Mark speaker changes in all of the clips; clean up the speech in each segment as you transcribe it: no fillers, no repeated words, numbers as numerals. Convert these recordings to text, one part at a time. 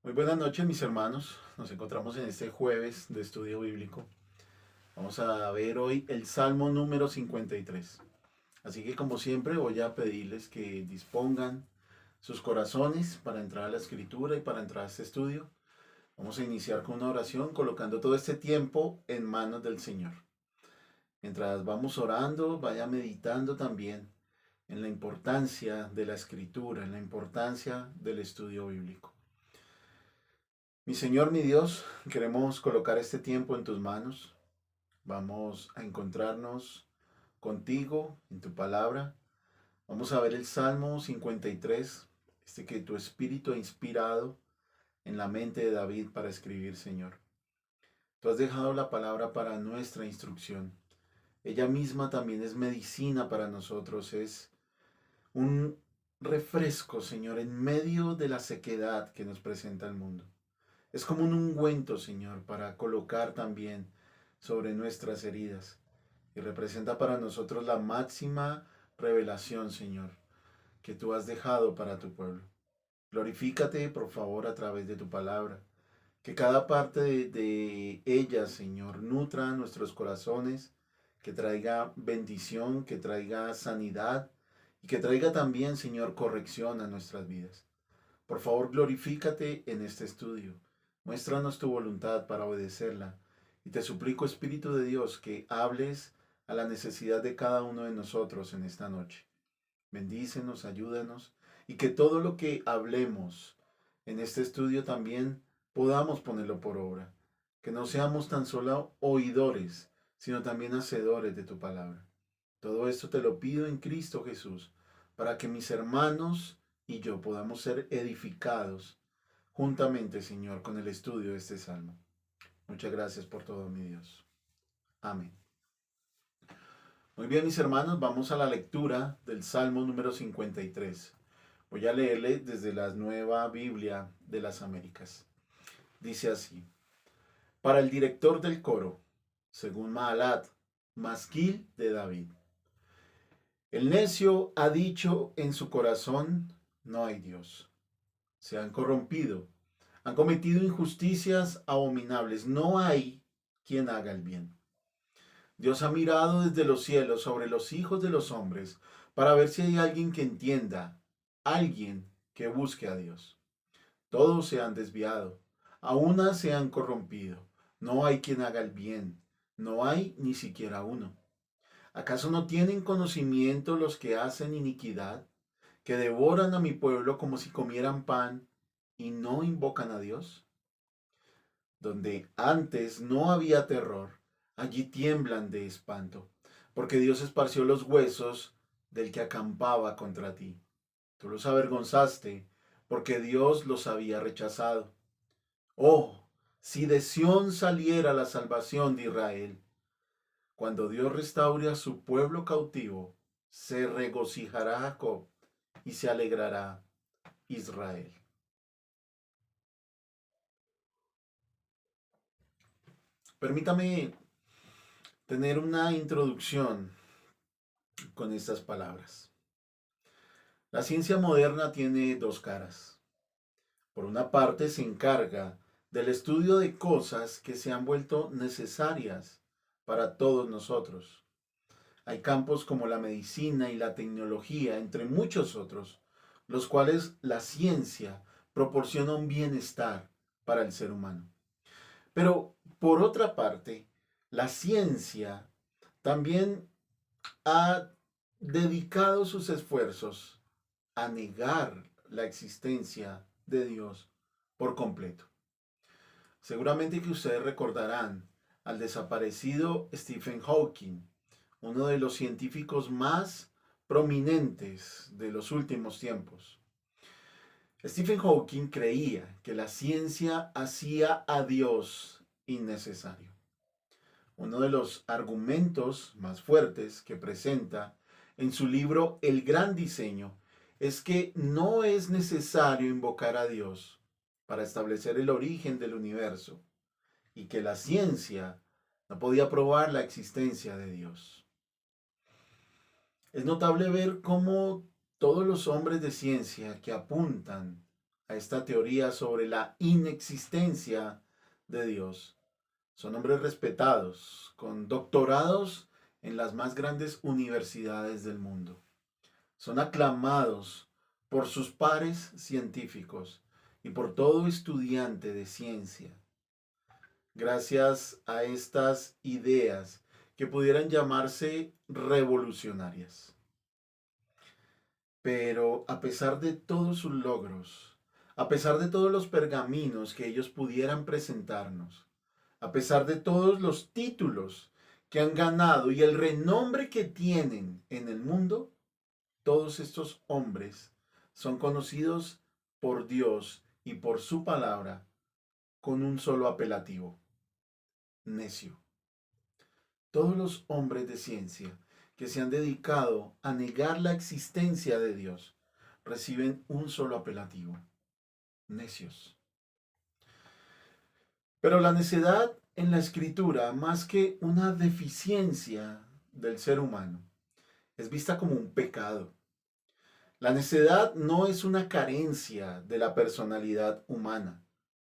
Speaker 1: Muy buenas noches, mis hermanos. Nos encontramos en este jueves de estudio bíblico. Vamos a ver hoy el Salmo número 53. Así que como siempre voy a pedirles que dispongan sus corazones para entrar a la escritura y para entrar a este estudio. Vamos a iniciar con una oración colocando todo este tiempo en manos del Señor. Mientras vamos orando, vaya meditando también en la importancia de la escritura, en la importancia del estudio bíblico. Mi Señor, mi Dios, queremos colocar este tiempo en tus manos. Vamos a encontrarnos contigo en tu palabra. Vamos a ver el Salmo 53, este que tu Espíritu ha inspirado en la mente de David para escribir, Señor. Tú has dejado la palabra para nuestra instrucción. Ella misma también es medicina para nosotros, es un refresco, Señor, en medio de la sequedad que nos presenta el mundo. Es como un ungüento, Señor, para colocar también sobre nuestras heridas. Y representa para nosotros la máxima revelación, Señor, que tú has dejado para tu pueblo. Glorifícate, por favor, a través de tu palabra. Que cada parte de ella, Señor, nutra nuestros corazones, que traiga bendición, que traiga sanidad y que traiga también, Señor, corrección a nuestras vidas. Por favor, glorifícate en este estudio. Muéstranos tu voluntad para obedecerla. Y te suplico, Espíritu de Dios, que hables a la necesidad de cada uno de nosotros en esta noche. Bendícenos, ayúdanos, y que todo lo que hablemos en este estudio también podamos ponerlo por obra. Que no seamos tan solo oidores, sino también hacedores de tu palabra. Todo esto te lo pido en Cristo Jesús, para que mis hermanos y yo podamos ser edificados juntamente, Señor, con el estudio de este salmo. Muchas gracias por todo, mi Dios. Amén. Muy bien, mis hermanos, vamos a la lectura del Salmo número 53. Voy a leerle desde la Nueva Biblia de las Américas. Dice así: para el director del coro, según Mahalat, masquil de David. El necio ha dicho en su corazón, no hay Dios. Se han corrompido, han cometido injusticias abominables, no hay quien haga el bien. Dios ha mirado desde los cielos sobre los hijos de los hombres para ver si hay alguien que entienda, alguien que busque a Dios. Todos se han desviado, a una se han corrompido, no hay quien haga el bien, no hay ni siquiera uno. ¿Acaso no tienen conocimiento los que hacen iniquidad, que devoran a mi pueblo como si comieran pan y no invocan a Dios? Donde antes no había terror, allí tiemblan de espanto, porque Dios esparció los huesos del que acampaba contra ti. Tú los avergonzaste, porque Dios los había rechazado. Oh, si de Sión saliera la salvación de Israel. Cuando Dios restaure a su pueblo cautivo, se regocijará Jacob y se alegrará Israel. Permítame tener una introducción con estas palabras. La ciencia moderna tiene dos caras. Por una parte, se encarga del estudio de cosas que se han vuelto necesarias para todos nosotros. Hay campos como la medicina y la tecnología, entre muchos otros, los cuales la ciencia proporciona un bienestar para el ser humano. Pero, por otra parte, la ciencia también ha dedicado sus esfuerzos a negar la existencia de Dios por completo. Seguramente que ustedes recordarán al desaparecido Stephen Hawking, uno de los científicos más prominentes de los últimos tiempos. Stephen Hawking creía que la ciencia hacía a Dios innecesario. Uno de los argumentos más fuertes que presenta en su libro El Gran Diseño es que no es necesario invocar a Dios para establecer el origen del universo y que la ciencia no podía probar la existencia de Dios. Es notable ver cómo todos los hombres de ciencia que apuntan a esta teoría sobre la inexistencia de Dios. Son hombres respetados, con doctorados en las más grandes universidades del mundo. Son aclamados por sus pares científicos y por todo estudiante de ciencia. Gracias a estas ideas que pudieran llamarse revolucionarias. Pero a pesar de todos sus logros, a pesar de todos los pergaminos que ellos pudieran presentarnos, a pesar de todos los títulos que han ganado y el renombre que tienen en el mundo, todos estos hombres son conocidos por Dios y por su palabra con un solo apelativo: necio. Todos los hombres de ciencia que se han dedicado a negar la existencia de Dios reciben un solo apelativo: necios. Pero la necedad en la escritura, más que una deficiencia del ser humano, es vista como un pecado. La necedad no es una carencia de la personalidad humana.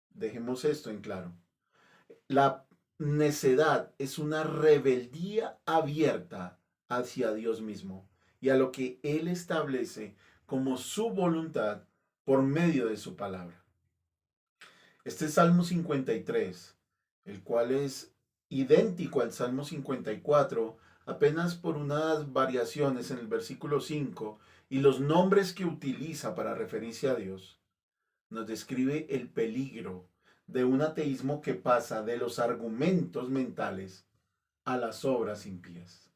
Speaker 1: Dejemos esto en claro. La necedad es una rebeldía abierta hacia Dios mismo y a lo que Él establece como su voluntad por medio de su palabra. Este Salmo 53, el cual es idéntico al Salmo 54, apenas por unas variaciones en el versículo 5 y los nombres que utiliza para referirse a Dios, nos describe el peligro de un ateísmo que pasa de los argumentos mentales a las obras impías.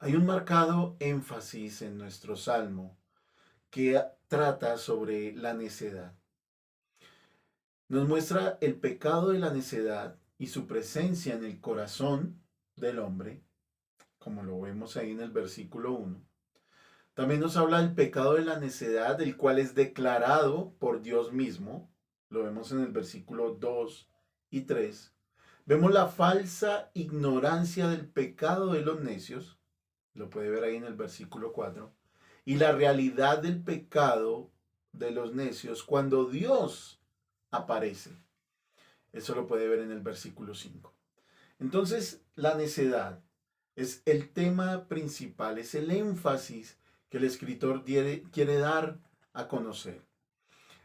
Speaker 1: Hay un marcado énfasis en nuestro Salmo que trata sobre la necedad. Nos muestra el pecado de la necedad y su presencia en el corazón del hombre, como lo vemos ahí en el versículo 1. También nos habla del pecado de la necedad, el cual es declarado por Dios mismo. Lo vemos en el versículo 2 y 3. Vemos la falsa ignorancia del pecado de los necios. Lo puede ver ahí en el versículo 4. Y la realidad del pecado de los necios cuando Dios aparece. Eso lo puede ver en el versículo 5. Entonces, la necedad es el tema principal, es el énfasis que el escritor quiere dar a conocer.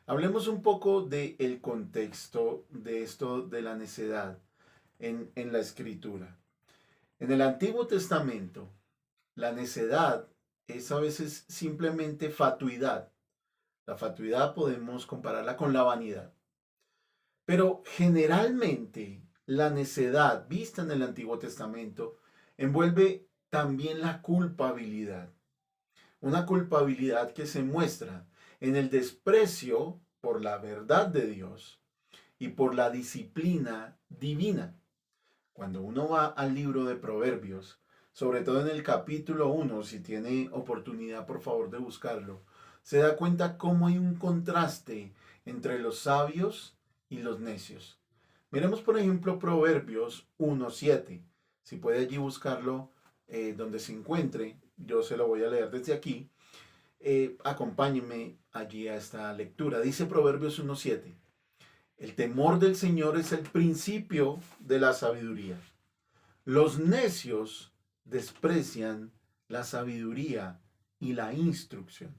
Speaker 1: Hablemos un poco del contexto de esto de la necedad en la escritura. En el Antiguo Testamento, la necedad es a veces simplemente fatuidad. La fatuidad podemos compararla con la vanidad. Pero generalmente la necedad vista en el Antiguo Testamento envuelve también la culpabilidad. Una culpabilidad que se muestra en el desprecio por la verdad de Dios y por la disciplina divina. Cuando uno va al libro de Proverbios, sobre todo en el capítulo 1, si tiene oportunidad por favor de buscarlo, se da cuenta cómo hay un contraste entre los sabios y los necios. Miremos por ejemplo Proverbios 1:7. Si puede allí buscarlo donde se encuentre, yo se lo voy a leer desde aquí. Acompáñenme allí a esta lectura. Dice Proverbios 1:7. El temor del Señor es el principio de la sabiduría. Los necios desprecian la sabiduría y la instrucción.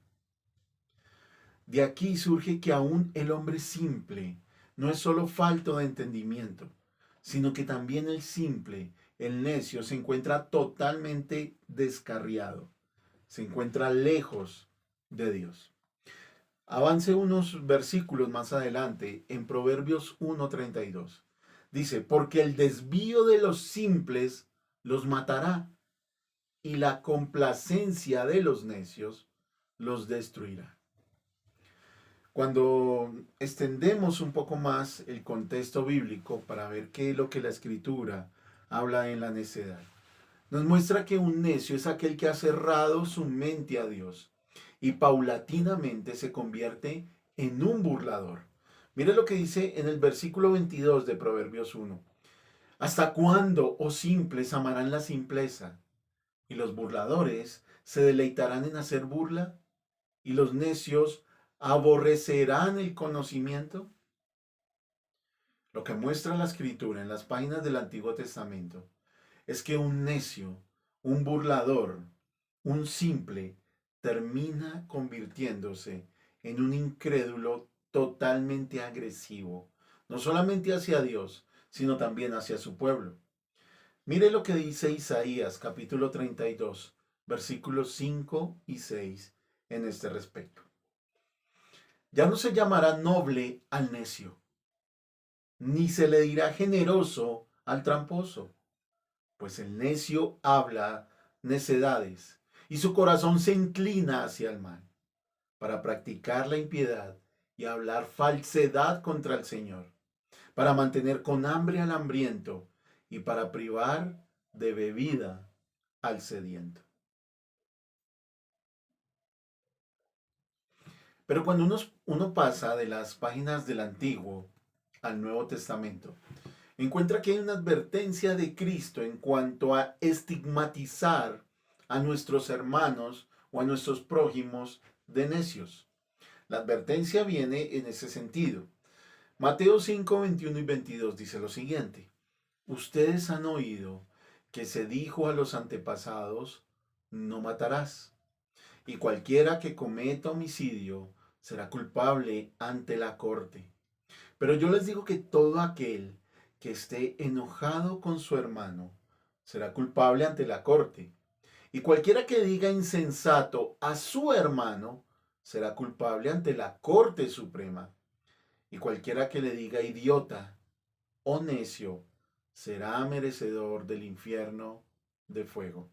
Speaker 1: De aquí surge que aún el hombre simple no es solo falto de entendimiento, sino que también el simple, el necio, se encuentra totalmente descarriado, se encuentra lejos de Dios. Avance unos versículos más adelante en Proverbios 1:32. Dice, porque el desvío de los simples los matará y la complacencia de los necios los destruirá. Cuando extendemos un poco más el contexto bíblico para ver qué es lo que la Escritura habla en la necedad, nos muestra que un necio es aquel que ha cerrado su mente a Dios y paulatinamente se convierte en un burlador. Mire lo que dice en el versículo 22 de Proverbios 1. ¿Hasta cuándo, oh simples, amarán la simpleza? Y los burladores se deleitarán en hacer burla, y los necios ¿Aborrecerán el conocimiento? Lo que muestra la escritura en las páginas del Antiguo Testamento es que un necio, un burlador, un simple, termina convirtiéndose en un incrédulo totalmente agresivo, no solamente hacia Dios, sino también hacia su pueblo. Mire lo que dice Isaías capítulo 32, versículos 5 y 6 en este respecto. Ya no se llamará noble al necio, ni se le dirá generoso al tramposo, pues el necio habla necedades y su corazón se inclina hacia el mal, para practicar la impiedad y hablar falsedad contra el Señor, para mantener con hambre al hambriento y para privar de bebida al sediento. Pero cuando uno pasa de las páginas del Antiguo al Nuevo Testamento, encuentra que hay una advertencia de Cristo en cuanto a estigmatizar a nuestros hermanos o a nuestros prójimos de necios. La advertencia viene en ese sentido. Mateo 5, 21 y 22 dice lo siguiente: ustedes han oído que se dijo a los antepasados, no matarás, y cualquiera que cometa homicidio será culpable ante la corte. Pero yo les digo que todo aquel que esté enojado con su hermano será culpable ante la corte. Y cualquiera que diga insensato a su hermano será culpable ante la Corte Suprema. Y cualquiera que le diga idiota o necio será merecedor del infierno de fuego.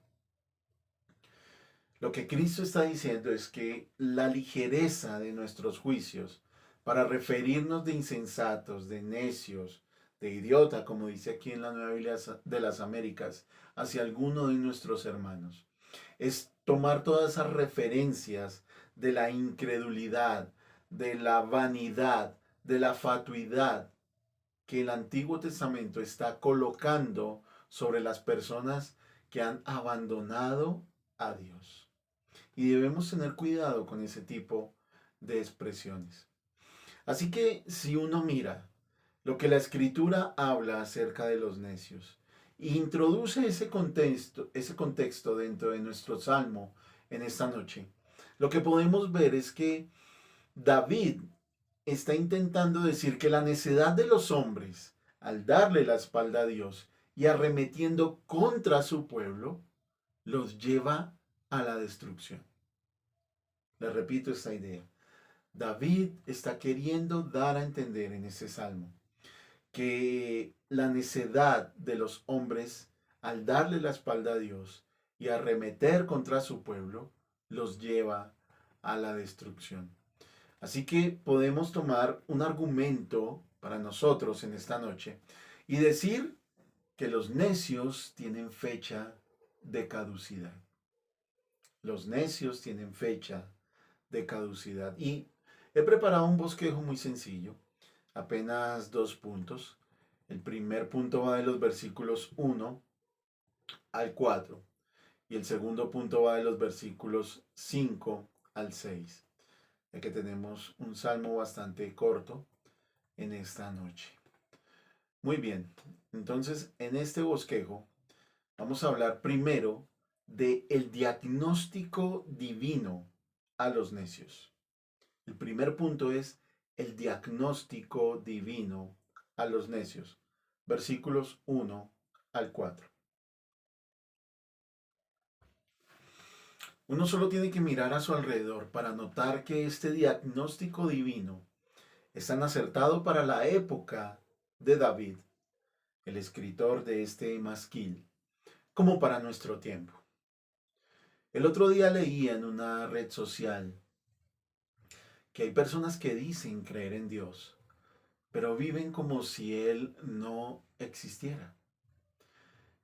Speaker 1: Lo que Cristo está diciendo es que la ligereza de nuestros juicios para referirnos de insensatos, de necios, de idiota, como dice aquí en la Nueva Biblia de las Américas, hacia alguno de nuestros hermanos, es tomar todas esas referencias de la incredulidad, de la vanidad, de la fatuidad que el Antiguo Testamento está colocando sobre las personas que han abandonado a Dios. Y debemos tener cuidado con ese tipo de expresiones. Así que si uno mira lo que la Escritura habla acerca de los necios e introduce ese contexto dentro de nuestro salmo en esta noche, lo que podemos ver es que David está intentando decir que la necedad de los hombres, al darle la espalda a Dios y arremetiendo contra su pueblo, los lleva a la destrucción. Le repito esta idea. David está queriendo dar a entender en ese salmo que la necedad de los hombres, al darle la espalda a Dios y arremeter contra su pueblo, los lleva a la destrucción. Así que podemos tomar un argumento para nosotros en esta noche y decir que los necios tienen fecha de caducidad. Los necios tienen fecha de caducidad. Y he preparado un bosquejo muy sencillo, apenas 2 puntos. El primer punto va de los versículos 1 al 4 y el segundo punto va de los versículos 5 al 6, ya que tenemos un salmo bastante corto en esta noche. Muy bien, entonces en este bosquejo vamos a hablar primero de el diagnóstico divino a los necios. El primer punto es el diagnóstico divino a los necios. Versículos 1 al 4. Uno solo tiene que mirar a su alrededor para notar que este diagnóstico divino es tan acertado para la época de David, el escritor de este masquil, como para nuestro tiempo. El otro día leía en una red social que hay personas que dicen creer en Dios, pero viven como si Él no existiera.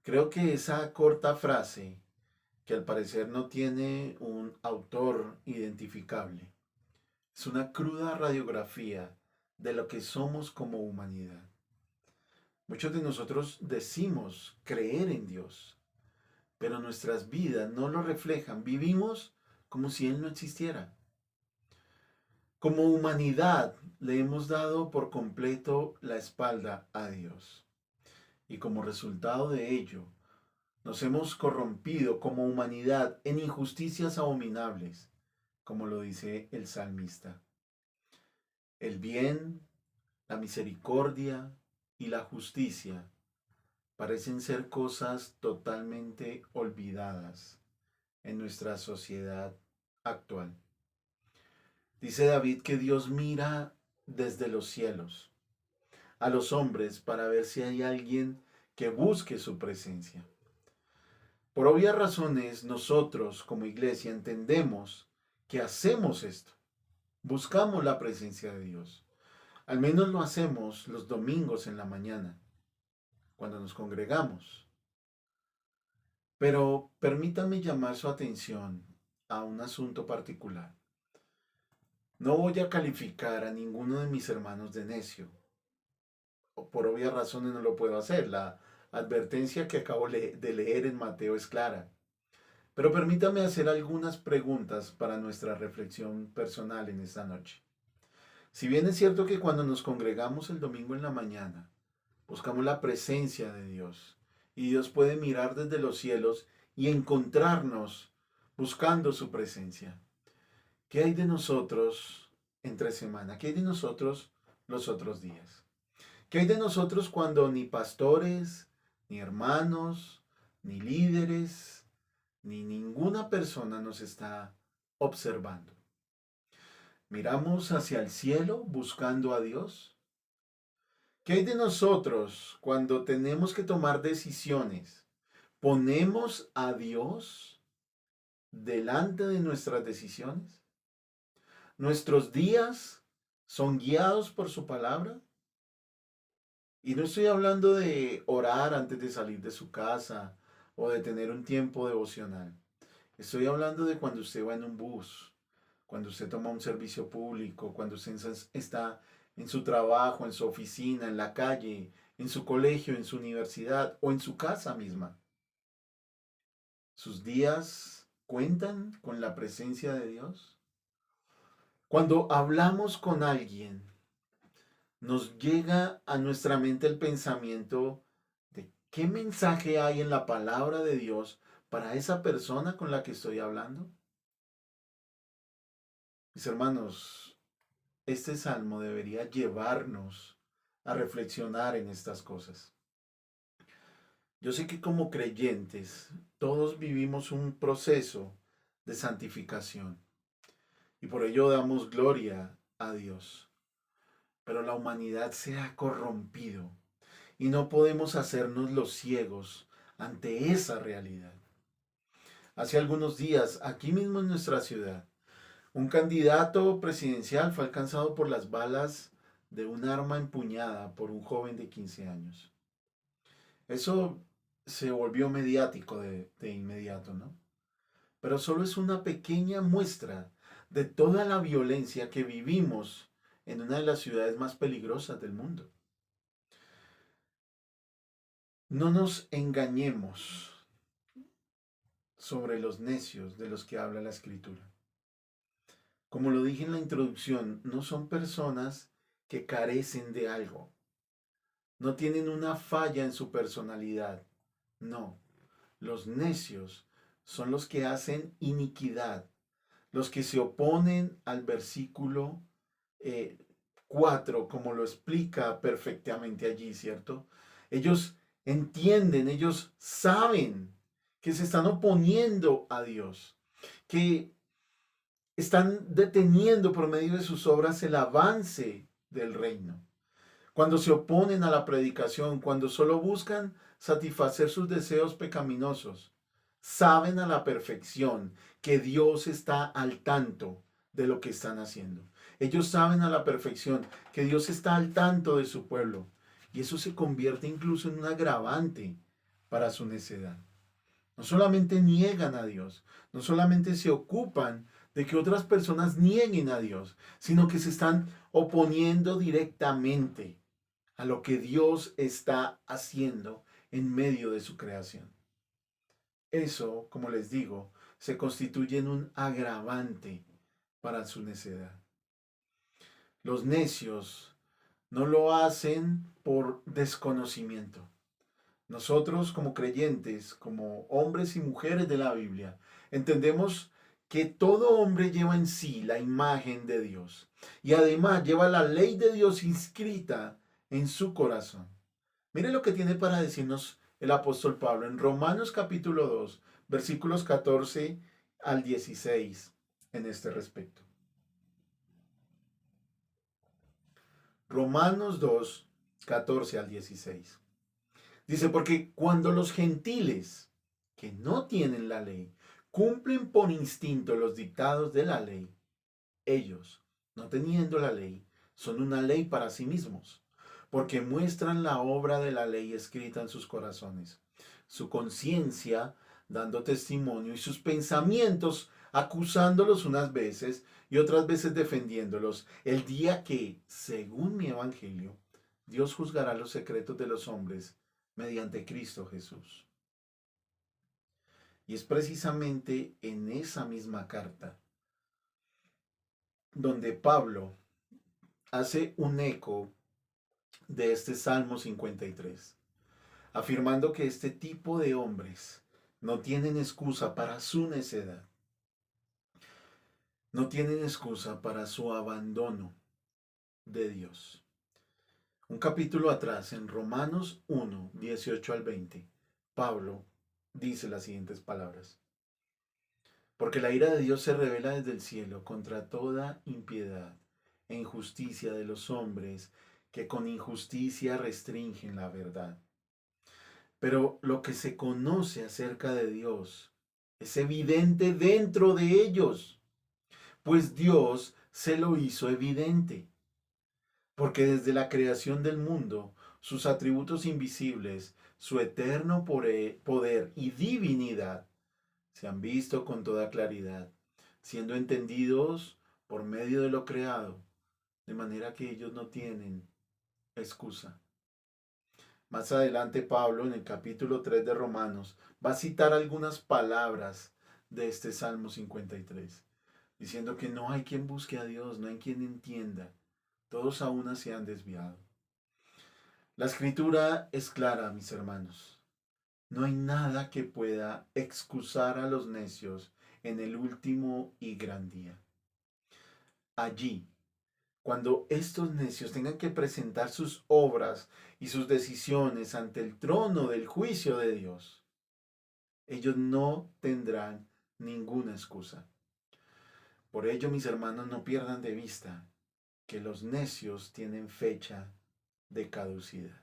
Speaker 1: Creo que esa corta frase, que al parecer no tiene un autor identificable, es una cruda radiografía de lo que somos como humanidad. Muchos de nosotros decimos creer en Dios, pero nuestras vidas no lo reflejan. Vivimos como si Él no existiera. Como humanidad le hemos dado por completo la espalda a Dios. Y como resultado de ello, nos hemos corrompido como humanidad en injusticias abominables, como lo dice el salmista. El bien, la misericordia y la justicia parecen ser cosas totalmente olvidadas en nuestra sociedad actual. Dice David que Dios mira desde los cielos a los hombres para ver si hay alguien que busque su presencia. Por obvias razones, nosotros como iglesia entendemos que hacemos esto. Buscamos la presencia de Dios. Al menos lo hacemos los domingos en la mañana, cuando nos congregamos. Pero permítame llamar su atención a un asunto particular. No voy a calificar a ninguno de mis hermanos de necio. Por obvias razones no lo puedo hacer. La advertencia que acabo de leer en Mateo es clara. Pero permítame hacer algunas preguntas para nuestra reflexión personal en esta noche. Si bien es cierto que cuando nos congregamos el domingo en la mañana, buscamos la presencia de Dios y Dios puede mirar desde los cielos y encontrarnos buscando su presencia. ¿Qué hay de nosotros entre semana? ¿Qué hay de nosotros los otros días? ¿Qué hay de nosotros cuando ni pastores, ni hermanos, ni líderes, ni ninguna persona nos está observando? ¿Miramos hacia el cielo buscando a Dios? ¿Qué hay de nosotros cuando tenemos que tomar decisiones? ¿Ponemos a Dios delante de nuestras decisiones? ¿Nuestros días son guiados por su palabra? Y no estoy hablando de orar antes de salir de su casa o de tener un tiempo devocional. Estoy hablando de cuando usted va en un bus, cuando usted toma un servicio público, cuando usted está en su trabajo, en su oficina, en la calle, en su colegio, en su universidad o en su casa misma. ¿Sus días cuentan con la presencia de Dios? Cuando hablamos con alguien, nos llega a nuestra mente el pensamiento de qué mensaje hay en la palabra de Dios para esa persona con la que estoy hablando. Mis hermanos, este salmo debería llevarnos a reflexionar en estas cosas. Yo sé que como creyentes todos vivimos un proceso de santificación y por ello damos gloria a Dios. Pero la humanidad se ha corrompido y no podemos hacernos los ciegos ante esa realidad. Hace algunos días, aquí mismo en nuestra ciudad, un candidato presidencial fue alcanzado por las balas de un arma empuñada por un joven de 15 años. Eso se volvió mediático de inmediato, ¿no? Pero solo es una pequeña muestra de toda la violencia que vivimos en una de las ciudades más peligrosas del mundo. No nos engañemos sobre los necios de los que habla la Escritura. Como lo dije en la introducción, no son personas que carecen de algo, no tienen una falla en su personalidad, no. Los necios son los que hacen iniquidad, los que se oponen al versículo 4, como lo explica perfectamente allí, ¿cierto? Ellos entienden, ellos saben que se están oponiendo a Dios, que están deteniendo por medio de sus obras el avance del reino. Cuando se oponen a la predicación, cuando solo buscan satisfacer sus deseos pecaminosos, saben a la perfección que Dios está al tanto de lo que están haciendo. Ellos saben a la perfección que Dios está al tanto de su pueblo. Y eso se convierte incluso en un agravante para su necedad. No solamente niegan a Dios, no solamente se ocupan de que otras personas nieguen a Dios, sino que se están oponiendo directamente a lo que Dios está haciendo en medio de su creación. Eso, como les digo, se constituye en un agravante para su necedad. Los necios no lo hacen por desconocimiento. Nosotros como creyentes, como hombres y mujeres de la Biblia, entendemos que todo hombre lleva en sí la imagen de Dios y además lleva la ley de Dios inscrita en su corazón. Mire lo que tiene para decirnos el apóstol Pablo en Romanos capítulo 2, versículos 14 al 16 en este respecto. Romanos 2, 14 al 16. Dice, porque cuando los gentiles que no tienen la ley cumplen por instinto los dictados de la ley, ellos, no teniendo la ley, son una ley para sí mismos, porque muestran la obra de la ley escrita en sus corazones, su conciencia dando testimonio y sus pensamientos acusándolos unas veces y otras veces defendiéndolos, el día que, según mi evangelio, Dios juzgará los secretos de los hombres mediante Cristo Jesús. Y es precisamente en esa misma carta donde Pablo hace un eco de este Salmo 53, afirmando que este tipo de hombres no tienen excusa para su necedad, no tienen excusa para su abandono de Dios. Un capítulo atrás, en Romanos 1, 18 al 20, Pablo dice las siguientes palabras. Porque la ira de Dios se revela desde el cielo contra toda impiedad e injusticia de los hombres que con injusticia restringen la verdad. Pero lo que se conoce acerca de Dios es evidente dentro de ellos, pues Dios se lo hizo evidente. Porque desde la creación del mundo, sus atributos invisibles, su eterno poder y divinidad, se han visto con toda claridad, siendo entendidos por medio de lo creado, de manera que ellos no tienen excusa. Más adelante Pablo, en el capítulo 3 de Romanos, va a citar algunas palabras de este Salmo 53, diciendo que no hay quien busque a Dios, no hay quien entienda, todos a una se han desviado. La escritura es clara, mis hermanos. No hay nada que pueda excusar a los necios en el último y gran día. Allí, cuando estos necios tengan que presentar sus obras y sus decisiones ante el trono del juicio de Dios, ellos no tendrán ninguna excusa. Por ello, mis hermanos, no pierdan de vista que los necios tienen fecha de caducidad.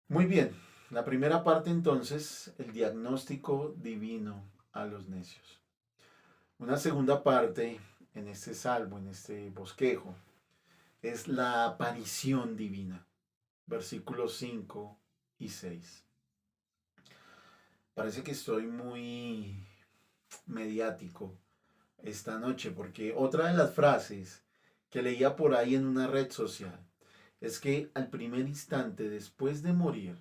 Speaker 1: Muy bien, la primera parte entonces, el diagnóstico divino a los necios. Una segunda parte en este salmo, en este bosquejo, es la aparición divina, versículos 5 y 6. Parece que estoy muy mediático esta noche porque otra de las frases que leía por ahí en una red social es que al primer instante después de morir,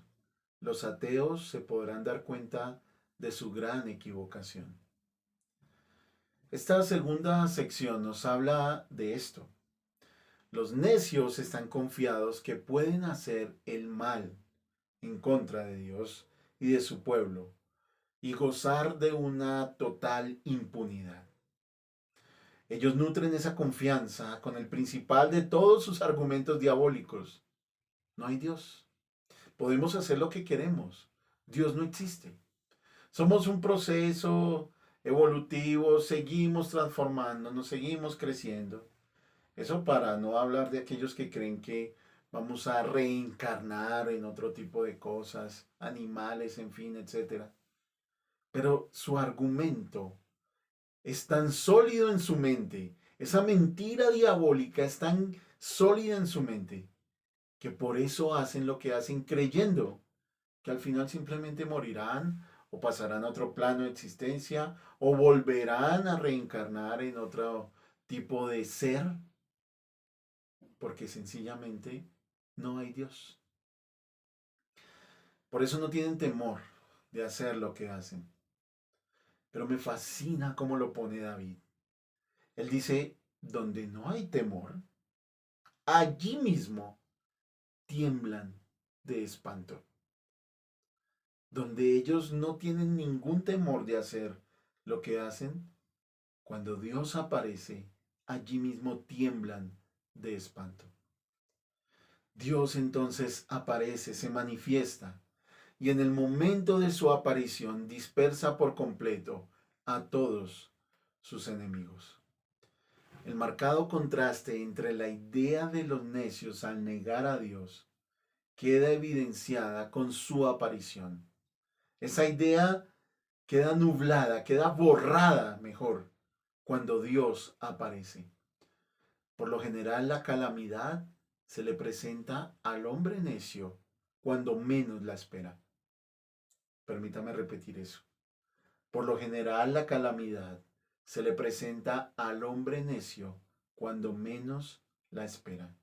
Speaker 1: los ateos se podrán dar cuenta de su gran equivocación. Esta segunda sección nos habla de esto. Los necios están confiados que pueden hacer el mal en contra de Dios y de su pueblo y gozar de una total impunidad. Ellos nutren esa confianza con el principal de todos sus argumentos diabólicos. No hay Dios. Podemos hacer lo que queremos. Dios no existe. Somos un proceso evolutivo, seguimos transformándonos, seguimos creciendo. Eso para no hablar de aquellos que creen que vamos a reencarnar en otro tipo de cosas, animales, en fin, etc. Pero su argumento es tan sólido en su mente, esa mentira diabólica es tan sólida en su mente, que por eso hacen lo que hacen creyendo que al final simplemente morirán o pasarán a otro plano de existencia o volverán a reencarnar en otro tipo de ser, porque sencillamente no hay Dios. Por eso no tienen temor de hacer lo que hacen. Pero me fascina cómo lo pone David. Él dice, donde no hay temor, allí mismo tiemblan de espanto. Donde ellos no tienen ningún temor de hacer lo que hacen, cuando Dios aparece, allí mismo tiemblan de espanto. Dios entonces aparece, se manifiesta, y en el momento de su aparición dispersa por completo a todos sus enemigos. El marcado contraste entre la idea de los necios al negar a Dios queda evidenciada con su aparición. Esa idea queda nublada, queda borrada, mejor, cuando Dios aparece. Por lo general, la calamidad se le presenta al hombre necio cuando menos la espera. Permítame repetir eso. Por lo general, la calamidad se le presenta al hombre necio cuando menos la espera.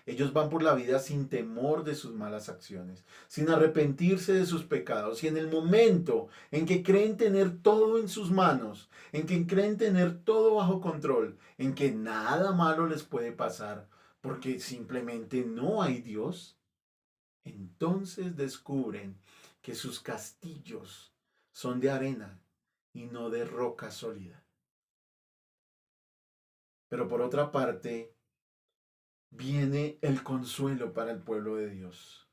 Speaker 1: Ellos van por la vida sin temor de sus malas acciones, sin arrepentirse de sus pecados. Y en el momento en que creen tener todo en sus manos, en que creen tener todo bajo control, en que nada malo les puede pasar, porque simplemente no hay Dios, entonces descubren que sus castillos son de arena y no de roca sólida. Pero por otra parte, viene el consuelo para el pueblo de Dios.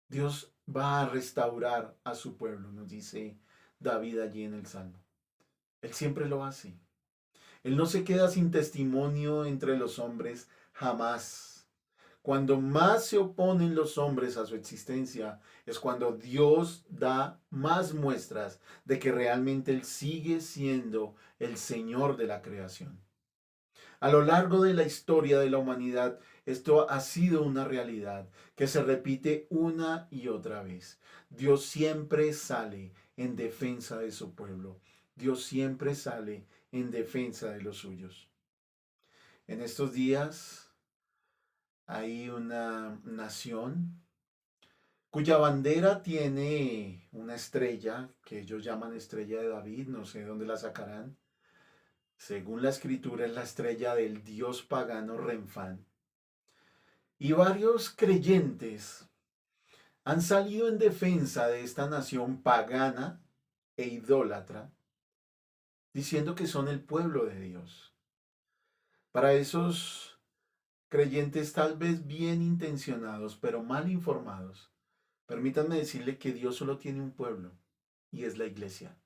Speaker 1: Dios va a restaurar a su pueblo, nos dice David allí en el Salmo. Él siempre lo hace. Él no se queda sin testimonio entre los hombres jamás. Cuando más se oponen los hombres a su existencia, es cuando Dios da más muestras de que realmente Él sigue siendo el Señor de la creación. A lo largo de la historia de la humanidad, esto ha sido una realidad que se repite una y otra vez. Dios siempre sale en defensa de su pueblo. Dios siempre sale en defensa de los suyos. En estos días hay una nación cuya bandera tiene una estrella que ellos llaman estrella de David, no sé dónde la sacarán. Según la escritura, es la estrella del dios pagano Renfán. Y varios creyentes han salido en defensa de esta nación pagana e idólatra, diciendo que son el pueblo de Dios. Para esos creyentes tal vez bien intencionados, pero mal informados, permítanme decirle que Dios solo tiene un pueblo, y es la iglesia.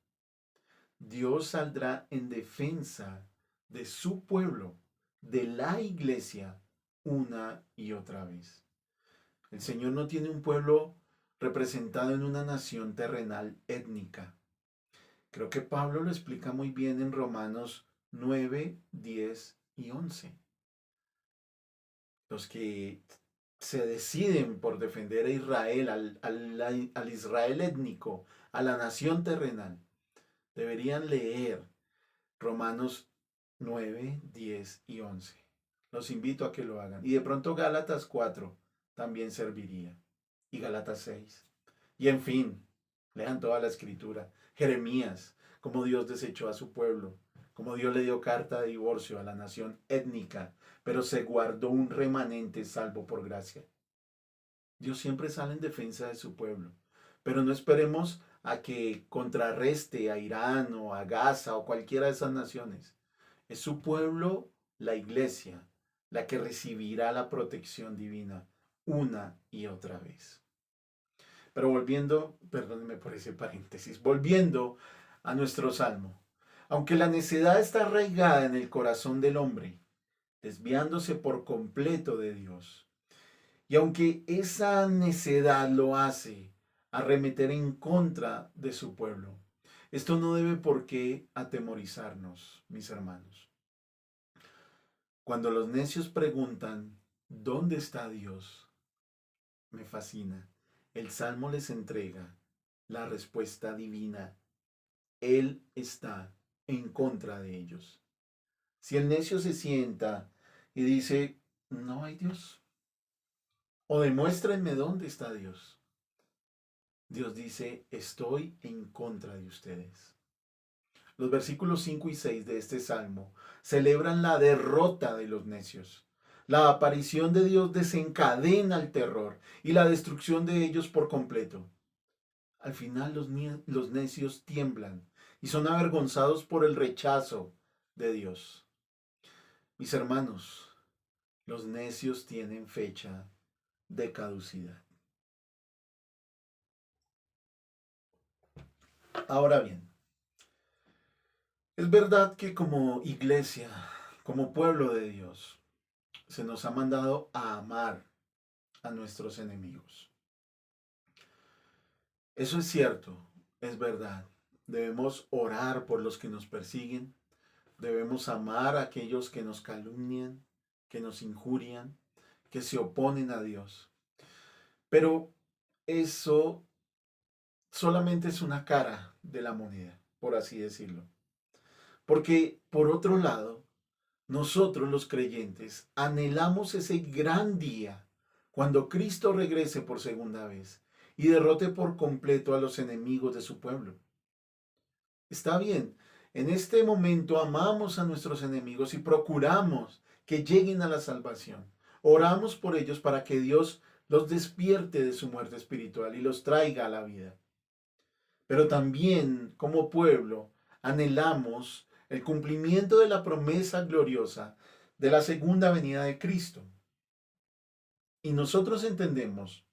Speaker 1: Dios saldrá en defensa de su pueblo, de la iglesia, una y otra vez. El Señor no tiene un pueblo representado en una nación terrenal étnica. Creo que Pablo lo explica muy bien en Romanos 9, 10 y 11. Los que se deciden por defender a Israel, al Israel étnico, a la nación terrenal, deberían leer Romanos 9, 10 y 11. Los invito a que lo hagan. Y de pronto Gálatas 4 también serviría. Y Gálatas 6. Y en fin, lean toda la escritura. Jeremías, como Dios desechó a su pueblo, como Dios le dio carta de divorcio a la nación étnica, pero se guardó un remanente salvo por gracia. Dios siempre sale en defensa de su pueblo, pero no esperemos a que contrarreste a Irán o a Gaza o cualquiera de esas naciones. Es su pueblo, la iglesia, la que recibirá la protección divina una y otra vez. Pero volviendo, perdónenme por ese paréntesis, volviendo a nuestro salmo. Aunque la necedad está arraigada en el corazón del hombre, desviándose por completo de Dios, y aunque esa necedad lo hace arremeter en contra de su pueblo, esto no debe por qué atemorizarnos, mis hermanos. Cuando los necios preguntan, ¿dónde está Dios? Me fascina. El Salmo les entrega la respuesta divina. Él está en contra de ellos. Si el necio se sienta y dice, no hay Dios, o demuéstrenme dónde está Dios, Dios dice, estoy en contra de ustedes. Los versículos 5 y 6 de este salmo celebran la derrota de los necios. La aparición de Dios desencadena el terror y la destrucción de ellos por completo. Al final los necios tiemblan y son avergonzados por el rechazo de Dios. Mis hermanos, los necios tienen fecha de caducidad. Ahora bien, es verdad que como iglesia, como pueblo de Dios, se nos ha mandado a amar a nuestros enemigos. Eso es cierto, es verdad. Debemos orar por los que nos persiguen, debemos amar a aquellos que nos calumnian, que nos injurian, que se oponen a Dios. Pero eso solamente es una cara de la moneda, por así decirlo. Porque por otro lado, nosotros los creyentes anhelamos ese gran día cuando Cristo regrese por segunda vez y derrote por completo a los enemigos de su pueblo. Está bien, en este momento amamos a nuestros enemigos y procuramos que lleguen a la salvación. Oramos por ellos para que Dios los despierte de su muerte espiritual y los traiga a la vida. Pero también como pueblo anhelamos el cumplimiento de la promesa gloriosa de la segunda venida de Cristo. Y nosotros entendemos,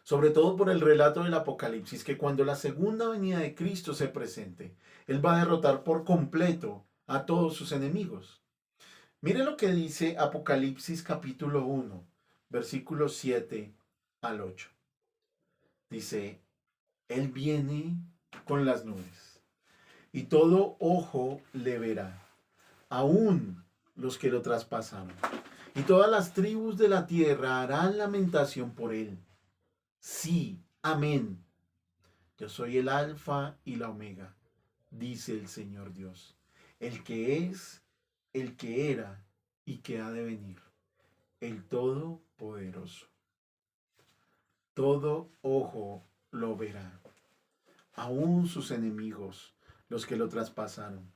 Speaker 1: sobre todo por el relato del Apocalipsis, que cuando la segunda venida de Cristo se presente, Él va a derrotar por completo a todos sus enemigos. Mire lo que dice Apocalipsis capítulo 1, versículos 7 al 8. Dice, Él viene con las nubes, y todo ojo le verá, aún los que lo traspasaron. Y todas las tribus de la tierra harán lamentación por él. Sí, amén. Yo soy el alfa y la omega, dice el Señor Dios, el que es, el que era y que ha de venir, el Todopoderoso. Todo ojo lo verá, aún sus enemigos, los que lo traspasaron,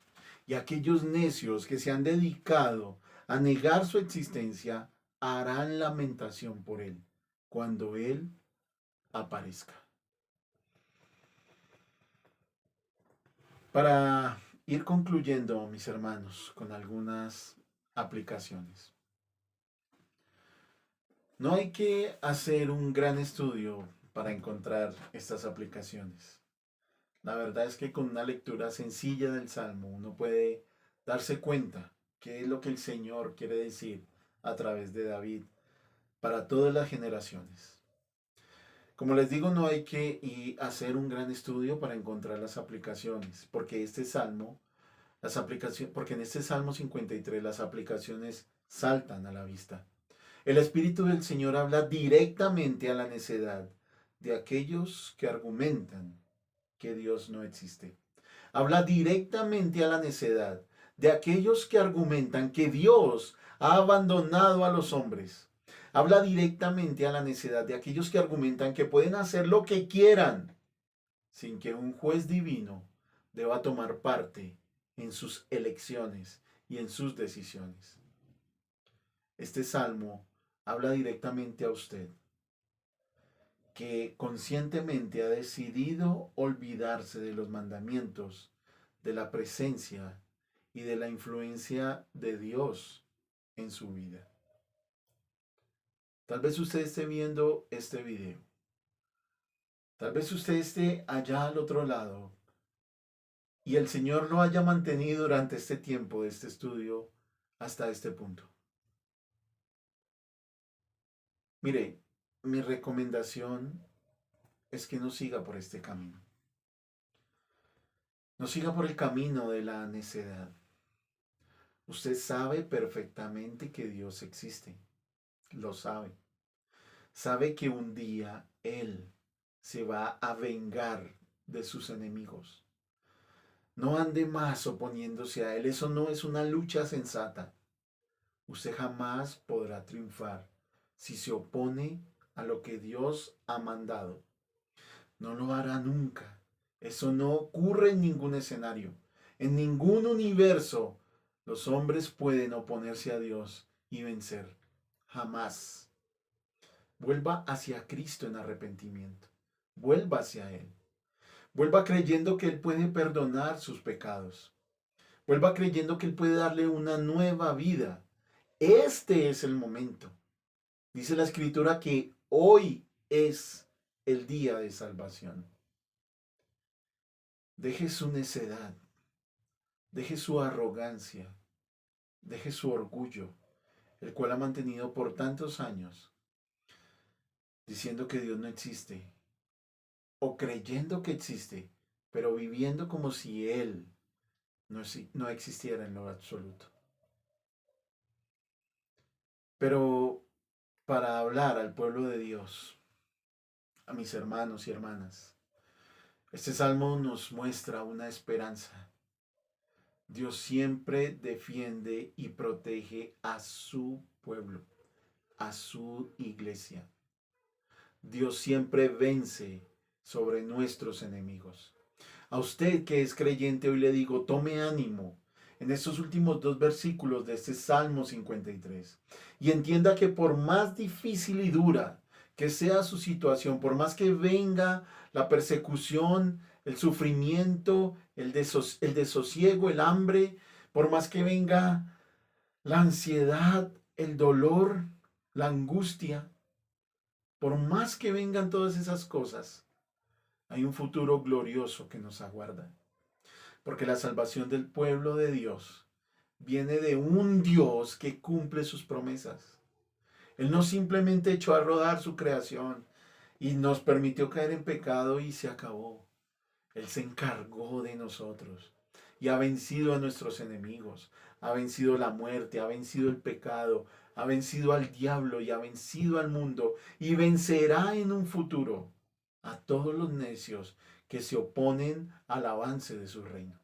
Speaker 1: y aquellos necios que se han dedicado a negar su existencia harán lamentación por él cuando él aparezca. Para ir concluyendo, mis hermanos, con algunas aplicaciones. No hay que hacer un gran estudio para encontrar estas aplicaciones. La verdad es que con una lectura sencilla del Salmo uno puede darse cuenta qué es lo que el Señor quiere decir a través de David para todas las generaciones. Como les digo, no hay que hacer un gran estudio para encontrar las aplicaciones, porque porque en este Salmo 53 las aplicaciones saltan a la vista. El Espíritu del Señor habla directamente a la necedad de aquellos que argumentan que Dios no existe. Habla directamente a la necedad de aquellos que argumentan que Dios ha abandonado a los hombres. Habla directamente a la necedad de aquellos que argumentan que pueden hacer lo que quieran sin que un juez divino deba tomar parte en sus elecciones y en sus decisiones. Este salmo habla directamente a usted, que conscientemente ha decidido olvidarse de los mandamientos, de la presencia y de la influencia de Dios en su vida. Tal vez usted esté viendo este video. Tal vez usted esté allá al otro lado y el Señor lo haya mantenido durante este tiempo de este estudio hasta este punto. Mire, mi recomendación es que no siga por este camino. No siga por el camino de la necedad. Usted sabe perfectamente que Dios existe. Lo sabe. Sabe que un día Él se va a vengar de sus enemigos. No ande más oponiéndose a Él. Eso no es una lucha sensata. Usted jamás podrá triunfar si se opone a lo que Dios ha mandado. No lo hará nunca. Eso no ocurre en ningún escenario. En ningún universo los hombres pueden oponerse a Dios y vencer. Jamás. Vuelva hacia Cristo en arrepentimiento. Vuelva hacia Él. Vuelva creyendo que Él puede perdonar sus pecados. Vuelva creyendo que Él puede darle una nueva vida. Este es el momento. Dice la Escritura que hoy es el día de salvación. Deje su necedad. Deje su arrogancia. Deje su orgullo, el cual ha mantenido por tantos años, diciendo que Dios no existe, o creyendo que existe, pero viviendo como si Él no existiera en lo absoluto. Pero para hablar al pueblo de Dios, a mis hermanos y hermanas, este salmo nos muestra una esperanza. Dios siempre defiende y protege a su pueblo, a su iglesia. Dios siempre vence sobre nuestros enemigos. A usted que es creyente hoy le digo, tome ánimo en estos últimos dos versículos de este Salmo 53 y entienda que por más difícil y dura que sea su situación, por más que venga la persecución, el sufrimiento, el desosiego, el hambre, por más que venga la ansiedad, el dolor, la angustia, por más que vengan todas esas cosas, hay un futuro glorioso que nos aguarda. Porque la salvación del pueblo de Dios viene de un Dios que cumple sus promesas. Él no simplemente echó a rodar su creación y nos permitió caer en pecado y se acabó. Él se encargó de nosotros y ha vencido a nuestros enemigos. Ha vencido la muerte, ha vencido el pecado, ha vencido al diablo y ha vencido al mundo y vencerá en un futuro a todos los necios que se oponen al avance de su reino.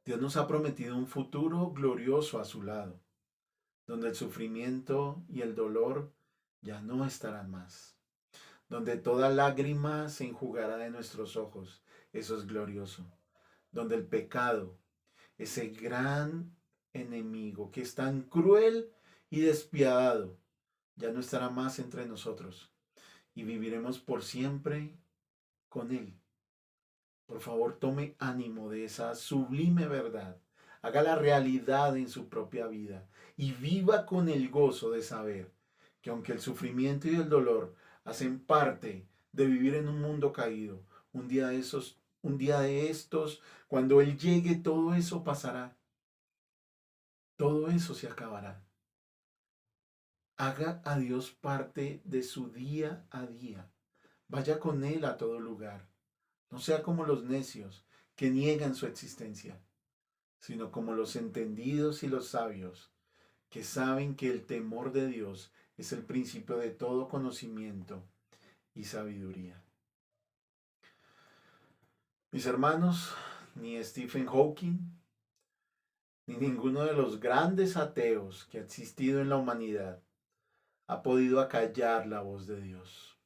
Speaker 1: Dios nos ha prometido un futuro glorioso a su lado, donde el sufrimiento y el dolor ya no estarán más, donde toda lágrima se enjugará de nuestros ojos. Eso es glorioso. Donde el pecado, ese gran enemigo que es tan cruel y despiadado, ya no estará más entre nosotros y viviremos por siempre con Él. Por favor, tome ánimo de esa sublime verdad. Haga la realidad en su propia vida y viva con el gozo de saber que aunque el sufrimiento y el dolor hacen parte de vivir en un mundo caído, un día de estos, cuando Él llegue, todo eso pasará. Todo eso se acabará. Haga a Dios parte de su día a día. Vaya con Él a todo lugar. No sea como los necios que niegan su existencia, sino como los entendidos y los sabios que saben que el temor de Dios es el principio de todo conocimiento y sabiduría. Mis hermanos, ni Stephen Hawking, ni ninguno de los grandes ateos que ha existido en la humanidad ha podido acallar la voz de Dios.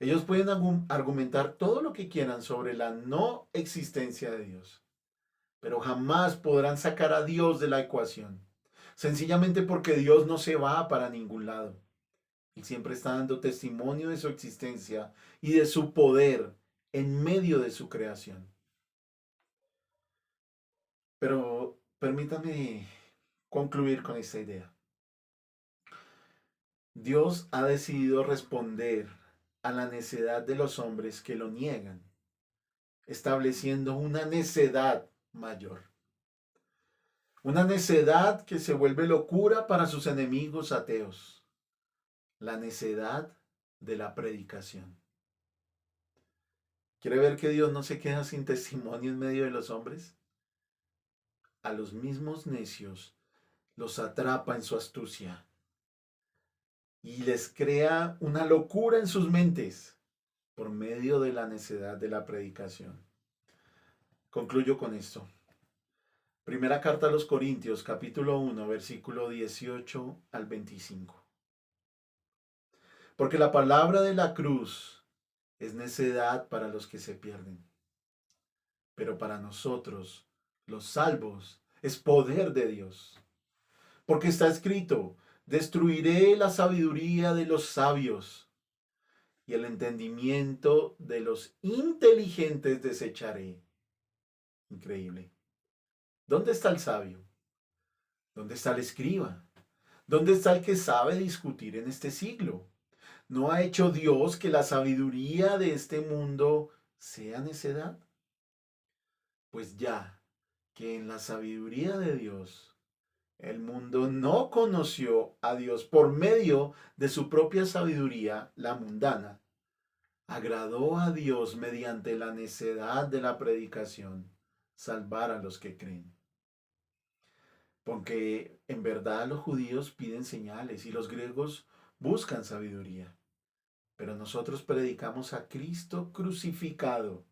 Speaker 1: Ellos pueden argumentar todo lo que quieran sobre la no existencia de Dios, pero jamás podrán sacar a Dios de la ecuación, sencillamente porque Dios no se va para ningún lado. Él siempre está dando testimonio de su existencia y de su poder en medio de su creación. Pero permítame concluir con esta idea. Dios ha decidido responder a la necedad de los hombres que lo niegan, estableciendo una necedad mayor. Una necedad que se vuelve locura para sus enemigos ateos. La necedad de la predicación. ¿Quiere ver que Dios no se queda sin testimonio en medio de los hombres? A los mismos necios los atrapa en su astucia y les crea una locura en sus mentes por medio de la necedad de la predicación. Concluyo con esto. Primera carta a los Corintios, capítulo 1, versículo 18 al 25. Porque la palabra de la cruz es necedad para los que se pierden, pero para nosotros, los salvos, es poder de Dios. Porque está escrito, destruiré la sabiduría de los sabios y el entendimiento de los inteligentes desecharé. Increíble. ¿Dónde está el sabio? ¿Dónde está el escriba? ¿Dónde está el que sabe discutir en este siglo? ¿No ha hecho Dios que la sabiduría de este mundo sea necedad? Pues ya que en la sabiduría de Dios el mundo no conoció a Dios por medio de su propia sabiduría, la mundana, agradó a Dios mediante la necedad de la predicación salvar a los que creen. Porque en verdad los judíos piden señales y los griegos buscan sabiduría. Pero nosotros predicamos a Cristo crucificado,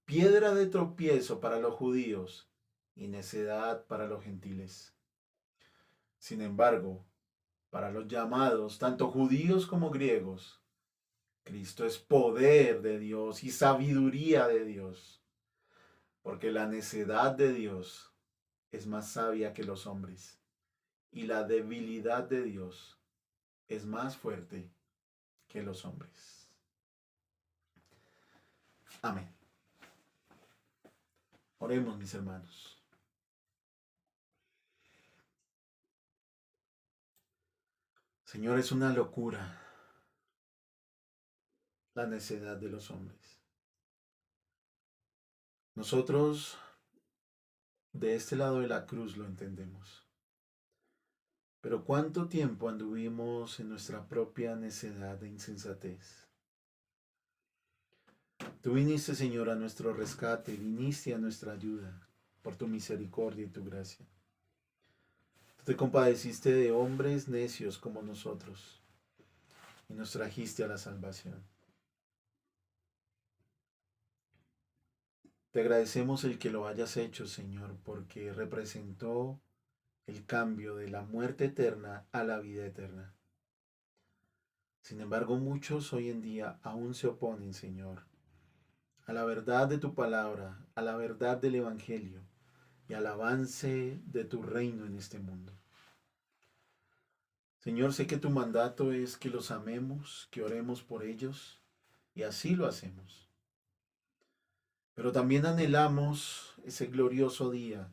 Speaker 1: piedra de tropiezo para los judíos y necedad para los gentiles. Sin embargo, para los llamados, tanto judíos como griegos, Cristo es poder de Dios y sabiduría de Dios, porque la necedad de Dios es más sabia que los hombres y la debilidad de Dios es más fuerte que los hombres. Amén. Oremos, mis hermanos. Señor, es una locura la necedad de los hombres. Nosotros de este lado de la cruz lo entendemos. Pero ¿cuánto tiempo anduvimos en nuestra propia necedad e insensatez? Tú viniste, Señor, a nuestro rescate, viniste a nuestra ayuda por tu misericordia y tu gracia. Tú te compadeciste de hombres necios como nosotros y nos trajiste a la salvación. Te agradecemos el que lo hayas hecho, Señor, porque representó el cambio de la muerte eterna a la vida eterna. Sin embargo, muchos hoy en día aún se oponen, Señor, a la verdad de tu palabra, a la verdad del Evangelio y al avance de tu reino en este mundo. Señor, sé que tu mandato es que los amemos, que oremos por ellos, y así lo hacemos. Pero también anhelamos ese glorioso día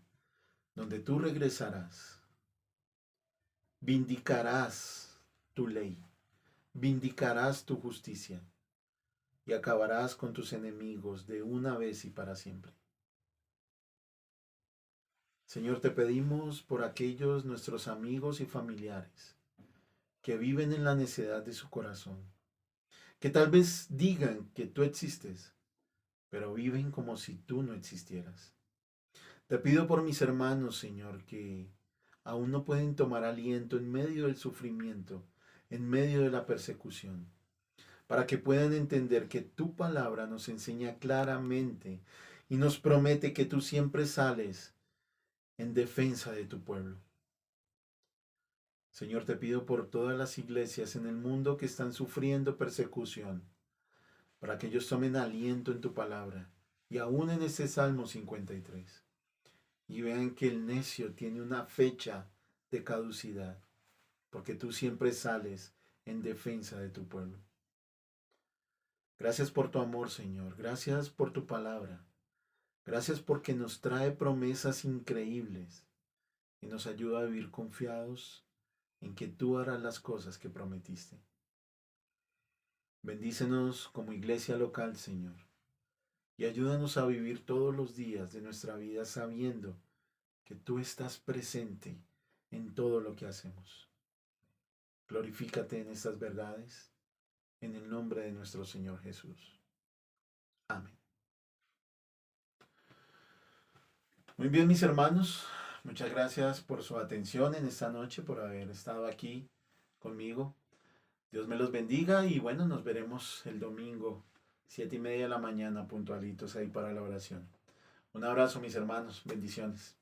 Speaker 1: donde tú regresarás, vindicarás tu ley, vindicarás tu justicia y acabarás con tus enemigos de una vez y para siempre. Señor, te pedimos por aquellos nuestros amigos y familiares que viven en la necedad de su corazón, que tal vez digan que tú existes, pero viven como si tú no existieras. Te pido por mis hermanos, Señor, que aún no pueden tomar aliento en medio del sufrimiento, en medio de la persecución, para que puedan entender que tu palabra nos enseña claramente y nos promete que tú siempre sales en defensa de tu pueblo. Señor, te pido por todas las iglesias en el mundo que están sufriendo persecución, para que ellos tomen aliento en tu palabra, y aún en este Salmo 53, y vean que el necio tiene una fecha de caducidad, porque tú siempre sales en defensa de tu pueblo. Gracias por tu amor, Señor. Gracias por tu palabra. Gracias porque nos trae promesas increíbles y nos ayuda a vivir confiados en que tú harás las cosas que prometiste. Bendícenos como iglesia local, Señor, y ayúdanos a vivir todos los días de nuestra vida sabiendo que tú estás presente en todo lo que hacemos. Glorifícate en estas verdades, en el nombre de nuestro Señor Jesús. Amén. Muy bien, mis hermanos, muchas gracias por su atención en esta noche, por haber estado aquí conmigo. Dios me los bendiga y bueno, nos veremos el domingo, 7:30 de la mañana, puntualitos ahí para la oración. Un abrazo, mis hermanos, bendiciones.